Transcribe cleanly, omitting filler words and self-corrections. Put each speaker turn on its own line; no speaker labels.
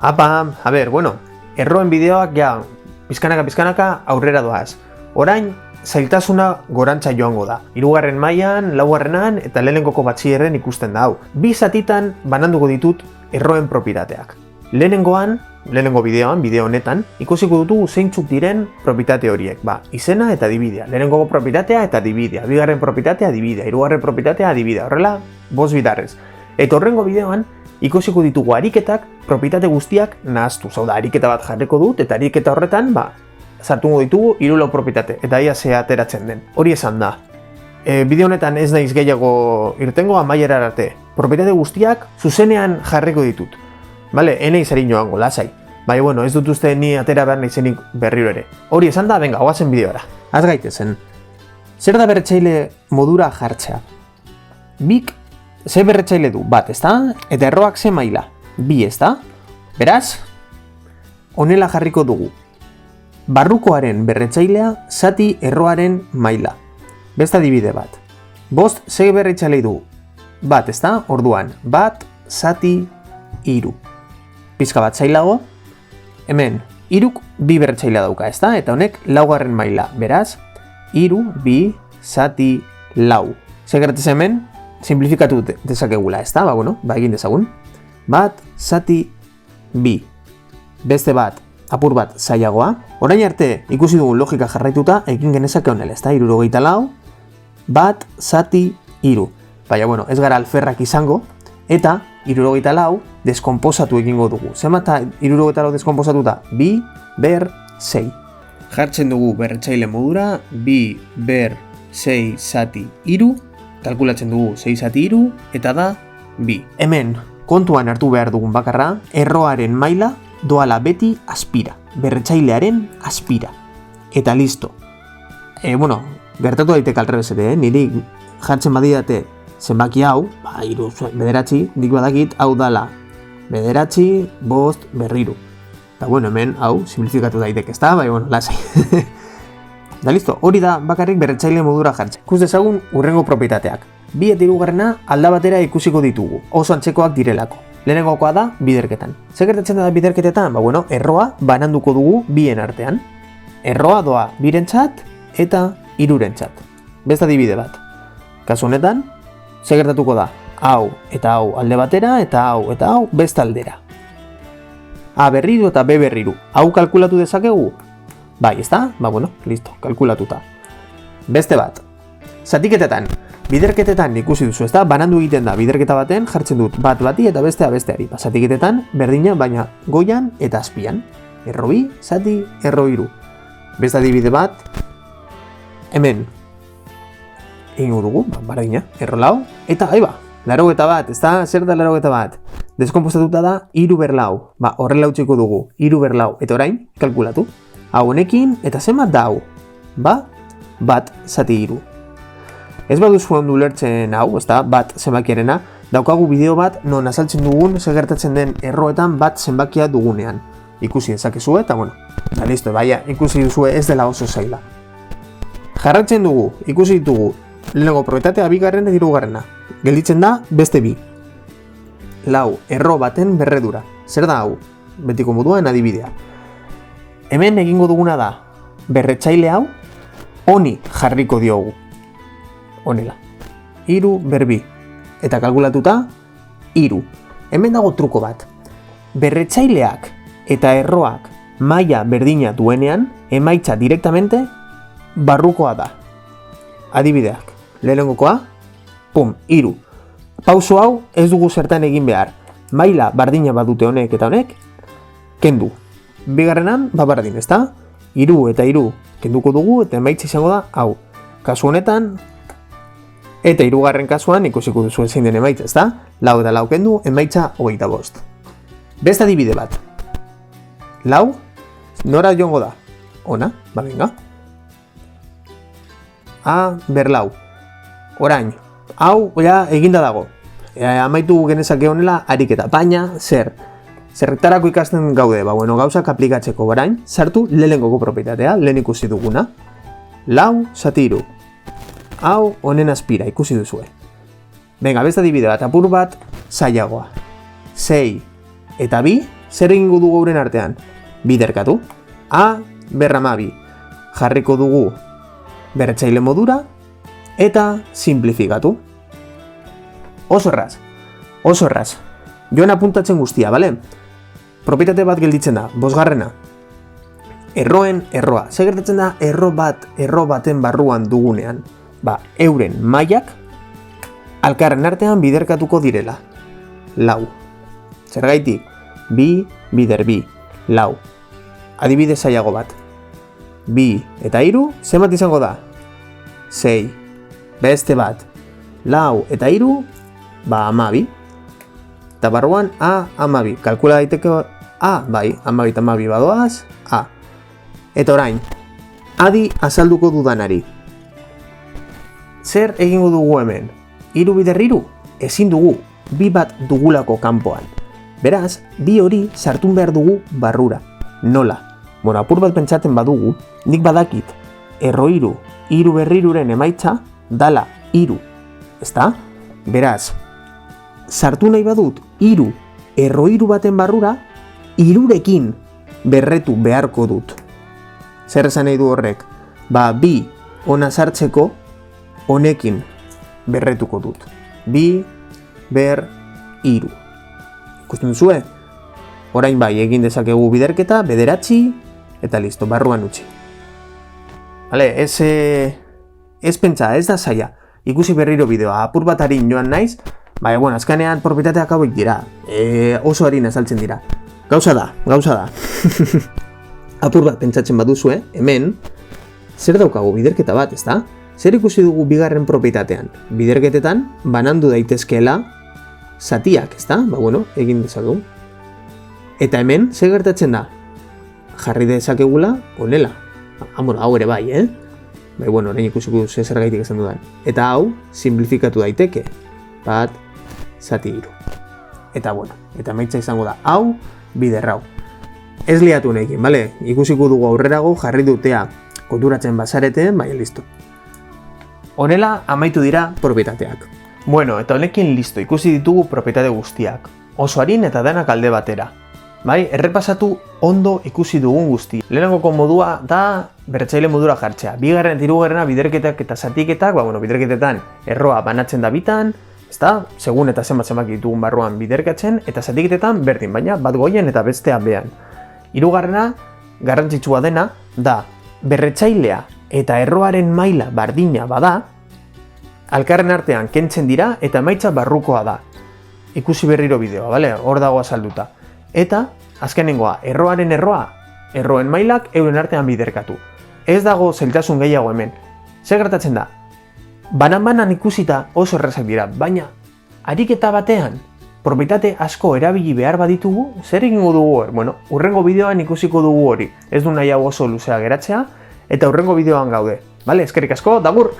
Apa, a ber, bueno, erroen bideoak ja pizkanaka aurrera doaz. Orain, zailtasuna gorantza joango da. 3. mailan, 4. eta lehenenkoko batxillerren ikusten da hau. 2 zatitan bananduko ditut erroen propietateak. Lehenengo bideoan, bideo honetan, ikusiko dutu zeintzuk diren propietate horiek. Izena eta adibidea. Lehenengo propietatea eta adibidea. 2. propietatea adibidea. 3. propietatea adibidea. Horrela, 5 bitarrez. Eta horrengo bideoan, ikusiko ditugu ariketak propietate guztiak nahaztu. Hau da, ariketa bat jarriko dut, eta ariketa horretan, sartungo ditugu 3 proprietate, eta ia ze ateratzen den. Hori esan da. Bideo honetan ez naiz gehiago irtengo amaiera arte. Propietate guztiak zuzenean jarriko ditut. Bale, enei zari joango, lasai. Bai, bueno, ez dut uste ni atera behar naizenik berriro ere. Hori esan da, venga, oazen bideora. Az gaitezen. Zer da berretzaile modura jartzea? Bik, ze berretzaile du? Bat, ezta? Eta erroak ze maila? 2, ezta? Beraz, honela jarriko dugu. Barrukoaren berretzailea zati erroaren maila. Beste adibide bat. 5 ze berretzaile du? Bat, ezta? Orduan, 1 zati 3. Pizka bat zailago, hemen 3 2 berretzailea dauka, ezta? Eta honek 4. maila. Beraz, 3 2 zati 4. Zer gertatzen hemen? Simplifikatu dezakegula, ezta? Egin dezagun. 1 zati 2. Beste bat, apur bat zailagoa. Orain arte ikusi dugun logika jarraituta egin genezake honela, ezta? 74 1 zati 3. Baina, ez gara alferrak izango, eta 74 deskomposatu egingo dugu. Zenbat 74 deskomposatuta? 2 ber 6. Jartzen dugu berretzaile modura 2 ber 6 zati 3. Kalkulatzen dugu 6 zati 3, eta da 2. Hemen, kontuan hartu behar dugun bakarra, erroaren maila doala beti aspira. Berretzailearen aspira. Eta listo. Gertatu daiteke alrebez ere, niri jartzen badidate zenbaki hau, 3, 9, nik badakit hau dala 9, 5, berriru. Eta hemen hau simplifikatu daiteke, ezta? Lasai. Da listo, hori da bakarrik berretzaile modura jartzen. Ikus dezagun urrengo propietateak. 2 eta 3 alda batera ikusiko ditugu, oso antzekoak direlako. Lehenengokoa da biderketan. Zer gertatzen da biderketetan? Erroa bananduko dugu bien artean. Erroa doa 2rentzat eta 3rentzat. Beste adibide bat. Kasu honetan, zer gertatuko da? Hau eta hau alde batera eta hau beste aldera. A berriru eta B berriru. Hau kalkulatu dezakegu? Bai, ezta? Listo, kalkulatuta. Beste bat. Zatiketetan. Biderketetan ikusi duzu, ezta? Banandu egiten da. Biderketa baten jartzen dut bat bati eta bestea besteari. Zatiketetan berdina, baina goian eta azpian. Erro 2, zati, erro 3. Beste adibide bat. Hemen. Egingo dugu, berdina, erro 4. Eta, aiba, 81, ezta? Zer da 81? Deskomposatuta da 3 ber 4. Horrela utziko dugu, 3 ber 4. Eta orain, kalkulatu. Hau honekin, eta zenbat da hau? 1 zati 3. Ez baduzu ondo ulertzen hau, ezta, 1 zenbakiarena, daukagu bideo bat non azaltzen dugun zer gertatzen den erroetan 1 zenbakia dugunean. Ikusi dezakezu eta listo, ikusi duzu ez dela oso zaila. Jarratzen dugu, ikusi ditugu, lehenengo propietatea 2. eta 3. Gelditzen da beste 2. 4 erro baten berredura. Zer da hau? Betiko moduan adibidea. Hemen egingo duguna da, berretzaile hau, honi jarriko diogu. Honela. 3 ber 2. Eta kalkulatuta, 3. Hemen dago truko bat. Berretzaileak eta erroak maila berdina duenean, emaitza direktamente barrukoa da. Adibideak. Lehenengokoa, 3. Pauso hau ez dugu zertan egin behar. Maila bardina badute honek eta honek, kendu. 2. Bardin, ezta? 3 eta 3 kenduko dugu eta emaitza izango da hau. Kasu honetan, eta 3. kasuan ikusiko duzu zein den emaitza, ezta? 4 eta 4 kendu, emaitza 25. Beste adibide bat. 4, nora joango da? Ona, venga. A ber 4. Orain, hau eginda dago. Amaitu genezake honela ariketa, baina zerretarako ikasten gaude, gauzak aplikatzeko orain, sartu lehenengoko propietatea, lehen ikusi duguna. 4 zati 3. Hau honen aspira, ikusi duzue. Venga, beste adibide bat, apur bat zailagoa. 6 eta 2 zer egingo dugu euren artean? Biderkatu. A, berramabi. Jarriko dugu berretzaile modura eta simplifikatu. Oso erraz. Oso erraz. Joan apuntatzen guztia, bale? Propietate bat gelditzen da, 5. Erroen erroa. Zer gertatzen da erro baten barruan dugunean? Euren mailak alkarren artean biderkatuko direla. 4. Zergaitik? Bi bider bi. 4. Adibide zailago bat. 2 eta 3, zenbat izango da? 6. Beste bat. 4 eta 3, 12. Eta barruan A, 12. Kalkula daiteke A, bai, 12 eta 12 badoaz, A. Eta orain, adi azalduko dudanari. Zer egingo dugu hemen? 3 bider 3? Ezin dugu, 2 bat dugulako kanpoan. Beraz, 2 hori sartun behar dugu barrura. Nola? Apur bat pentsatzen badugu, nik badakit, erro 3, 3 berriruren emaitza, dala 3. Ezta? Beraz, sartu nahi badut 3 erro 3 baten barrura, 3rekin berretu beharko dut. Zer esan nahi du horrek? 2 ona sartzeko, honekin berretuko dut. 2 ber 3. Ikusten duzue? Orain bai, egin dezakegu biderketa, 9, eta listo, barruan utzi. Vale, ez pentsa, ez da zaila. Ikusi berriro bideoa, apur bat harin joan naiz, azkanean propietateak hauek dira. Oso harin azaltzen dira. Gauza da. Apur bat pentsatzen baduzu, hemen, zer daukagu biderketa bat, ezta? Zer ikusi dugu bigarren propietatean? Biderketetan, banandu daitezkeela zatiak, ezta? Egin dezakegu. Eta hemen, zer gertatzen da? Jarri dezakegula, honela. Hau ere bai, orain ikusiko zer gaitik esan dudan. Eta hau, simplifikatu daiteke. Bat, zati 3. Eta eta maitza izango da, hau, bider hau. Ez liatu nekin, bale? Ikusiko dugu aurrerago, jarri dutea konturatzen bazarete, listo. Honela, amaitu dira propietateak. Eta honekin listo, ikusi ditugu propietate guztiak. Oso harin eta denak alde batera. Errepasatu ondo ikusi dugun guzti. Lehenengoko modua da berretzaile modura jartzea. 2. eta 3. biderketak eta zatiketak, biderketetan erroa banatzen da bitan, ezta? Segun eta zenbat ditugun barruan biderkatzen, eta zatiketetan berdin, baina bat goien eta bestea behan. 3. garrantzitsua dena da berretzailea eta erroaren maila bardina bada, alkarren artean kentzen dira eta emaitza barrukoa da. Ikusi berriro bideoa, hor dago azalduta. Eta, azkenengoa, erroen mailak euren artean biderkatu. Ez dago zailtasun gehiago hemen. Zer gertatzen da? Banan ikusita oso errazak dira, baina ariketa batean, propietate asko erabili behar baditugu, zer egingo dugu hor? Urrengo bideoan ikusiko dugu hori. Ez du nahi hau oso luzea geratzea, eta urrengo bideoan gaude. Eskerrik asko, dagur!